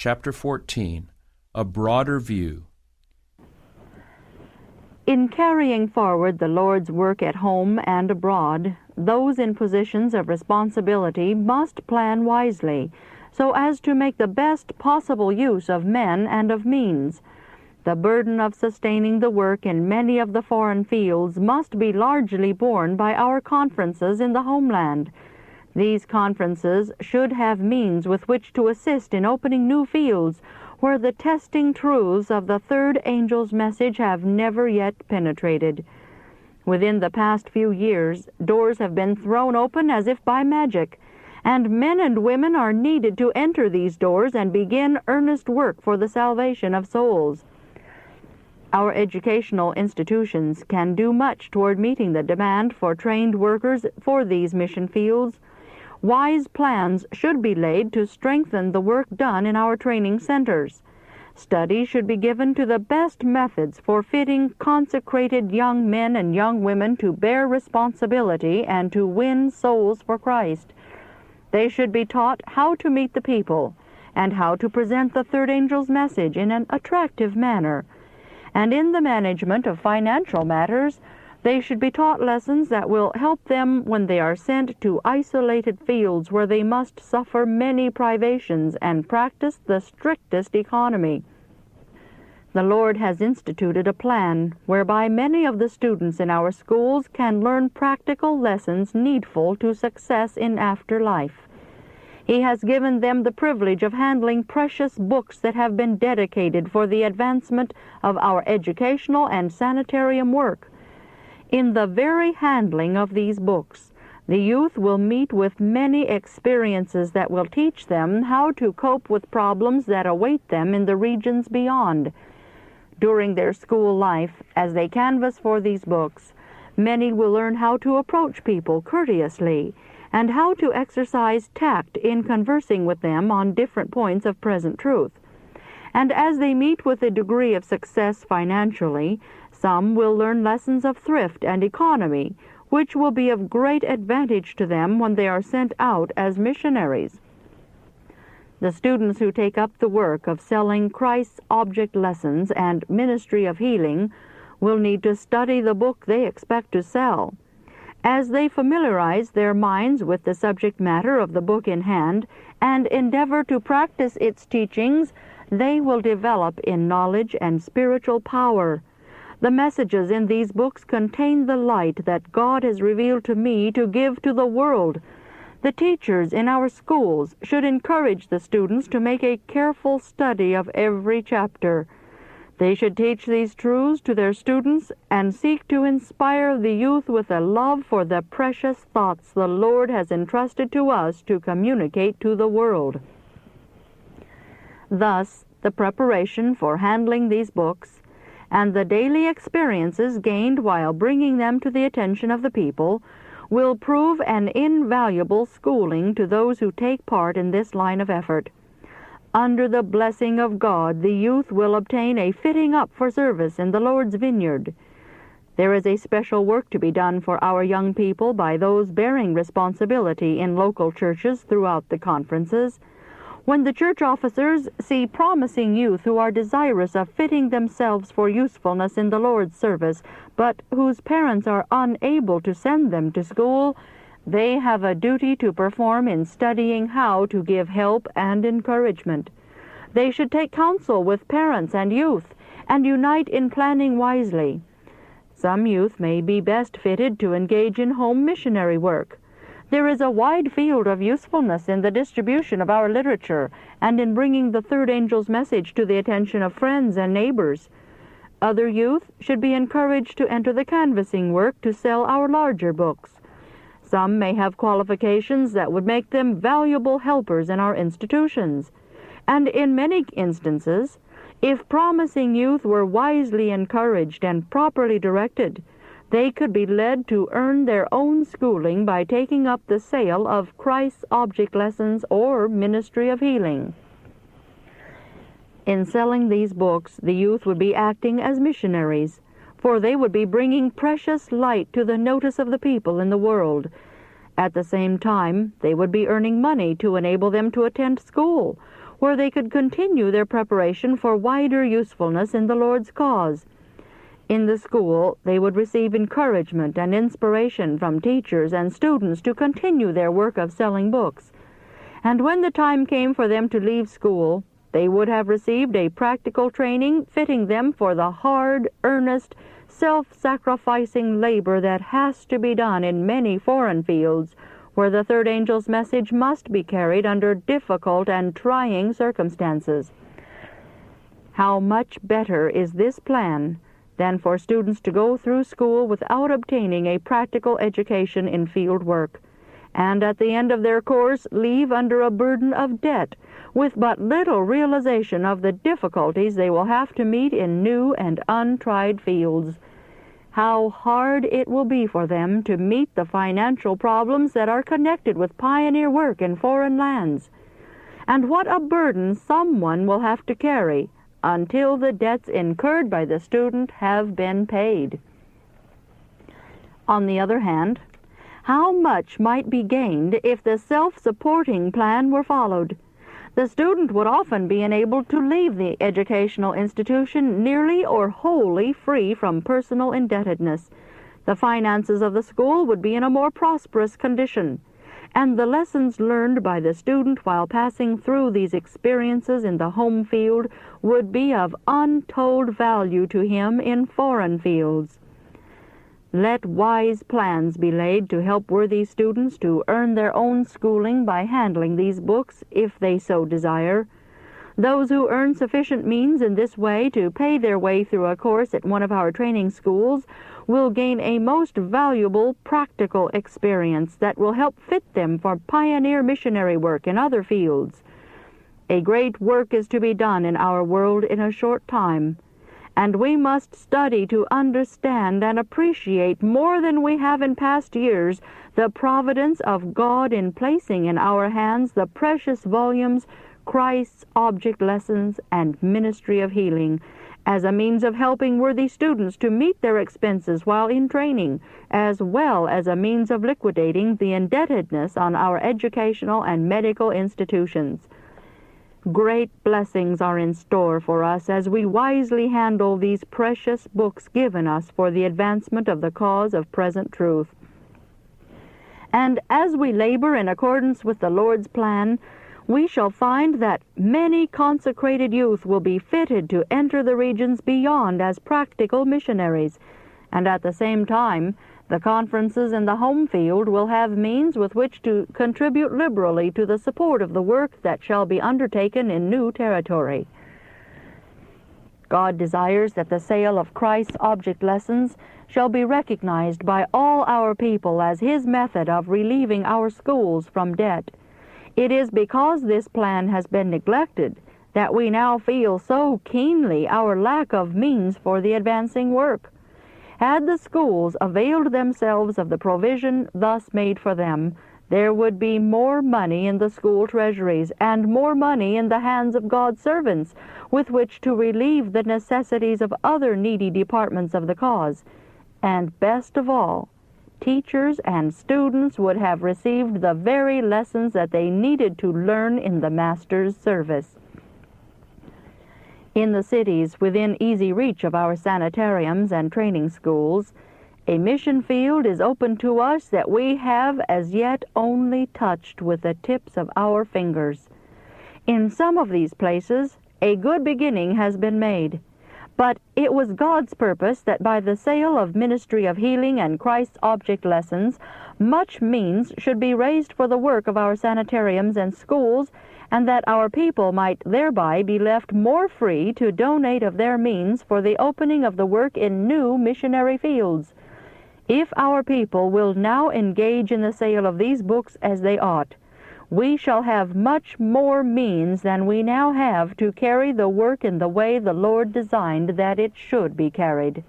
Chapter 14, A Broader View. In carrying forward the Lord's work at home and abroad, those in positions of responsibility must plan wisely, so as to make the best possible use of men and of means. The burden of sustaining the work in many of the foreign fields must be largely borne by our conferences in the homeland. These conferences should have means with which to assist in opening new fields where the testing truths of the third angel's message have never yet penetrated. Within the past few years, doors have been thrown open as if by magic, and men and women are needed to enter these doors and begin earnest work for the salvation of souls. Our educational institutions can do much toward meeting the demand for trained workers for these mission fields. Wise plans should be laid to strengthen the work done in our training centers. Study should be given to the best methods for fitting consecrated young men and young women to bear responsibility and to win souls for Christ. They should be taught how to meet the people and how to present the third angel's message in an attractive manner. And in the management of financial matters, they should be taught lessons that will help them when they are sent to isolated fields where they must suffer many privations and practice the strictest economy. The Lord has instituted a plan whereby many of the students in our schools can learn practical lessons needful to success in afterlife. He has given them the privilege of handling precious books that have been dedicated for the advancement of our educational and sanitarium work. In the very handling of these books, the youth will meet with many experiences that will teach them how to cope with problems that await them in the regions beyond. During their school life, as they canvass for these books, many will learn how to approach people courteously and how to exercise tact in conversing with them on different points of present truth. And as they meet with a degree of success financially, some will learn lessons of thrift and economy, which will be of great advantage to them when they are sent out as missionaries. The students who take up the work of selling Christ's object lessons and ministry of healing will need to study the book they expect to sell. As they familiarize their minds with the subject matter of the book in hand and endeavor to practice its teachings, they will develop in knowledge and spiritual power. The messages in these books contain the light that God has revealed to me to give to the world. The teachers in our schools should encourage the students to make a careful study of every chapter. They should teach these truths to their students and seek to inspire the youth with a love for the precious thoughts the Lord has entrusted to us to communicate to the world. Thus, the preparation for handling these books and the daily experiences gained while bringing them to the attention of the people will prove an invaluable schooling to those who take part in this line of effort. Under the blessing of God, the youth will obtain a fitting up for service in the Lord's vineyard. There is a special work to be done for our young people by those bearing responsibility in local churches throughout the conferences. When the church officers see promising youth who are desirous of fitting themselves for usefulness in the Lord's service, but whose parents are unable to send them to school, they have a duty to perform in studying how to give help and encouragement. They should take counsel with parents and youth and unite in planning wisely. Some youth may be best fitted to engage in home missionary work. There is a wide field of usefulness in the distribution of our literature and in bringing the third angel's message to the attention of friends and neighbors. Other youth should be encouraged to enter the canvassing work to sell our larger books. Some may have qualifications that would make them valuable helpers in our institutions. And in many instances, if promising youth were wisely encouraged and properly directed, they could be led to earn their own schooling by taking up the sale of Christ's object lessons or ministry of healing. In selling these books, the youth would be acting as missionaries, for they would be bringing precious light to the notice of the people in the world. At the same time, they would be earning money to enable them to attend school, where they could continue their preparation for wider usefulness in the Lord's cause. In the school, they would receive encouragement and inspiration from teachers and students to continue their work of selling books. And when the time came for them to leave school, they would have received a practical training fitting them for the hard, earnest, self-sacrificing labor that has to be done in many foreign fields, where the third angel's message must be carried under difficult and trying circumstances. How much better is this plan than for students to go through school without obtaining a practical education in field work, and at the end of their course leave under a burden of debt, with but little realization of the difficulties they will have to meet in new and untried fields. How hard it will be for them to meet the financial problems that are connected with pioneer work in foreign lands. And what a burden someone will have to carry until the debts incurred by the student have been paid. On the other hand, how much might be gained if the self-supporting plan were followed? The student would often be enabled to leave the educational institution nearly or wholly free from personal indebtedness. The finances of the school would be in a more prosperous condition, and the lessons learned by the student while passing through these experiences in the home field would be of untold value to him in foreign fields. Let wise plans be laid to help worthy students to earn their own schooling by handling these books, if they so desire. Those who earn sufficient means in this way to pay their way through a course at one of our training schools will gain a most valuable practical experience that will help fit them for pioneer missionary work in other fields. A great work is to be done in our world in a short time, and we must study to understand and appreciate more than we have in past years the providence of God in placing in our hands the precious volumes Christ's Object Lessons and Ministry of Healing, as a means of helping worthy students to meet their expenses while in training, as well as a means of liquidating the indebtedness on our educational and medical institutions. Great blessings are in store for us as we wisely handle these precious books given us for the advancement of the cause of present truth. And as we labor in accordance with the Lord's plan, we shall find that many consecrated youth will be fitted to enter the regions beyond as practical missionaries, and at the same time, the conferences in the home field will have means with which to contribute liberally to the support of the work that shall be undertaken in new territory. God desires that the sale of Christ's Object Lessons shall be recognized by all our people as His method of relieving our schools from debt. It is because this plan has been neglected that we now feel so keenly our lack of means for the advancing work. Had the schools availed themselves of the provision thus made for them, there would be more money in the school treasuries and more money in the hands of God's servants with which to relieve the necessities of other needy departments of the cause. And best of all, teachers and students would have received the very lessons that they needed to learn in the Master's service. In the cities within easy reach of our sanitariums and training schools, a mission field is open to us that we have as yet only touched with the tips of our fingers. In some of these places, a good beginning has been made, but it was God's purpose that by the sale of Ministry of Healing and Christ's Object Lessons, much means should be raised for the work of our sanitariums and schools, and that our people might thereby be left more free to donate of their means for the opening of the work in new missionary fields. If our people will now engage in the sale of these books as they ought, we shall have much more means than we now have to carry the work in the way the Lord designed that it should be carried.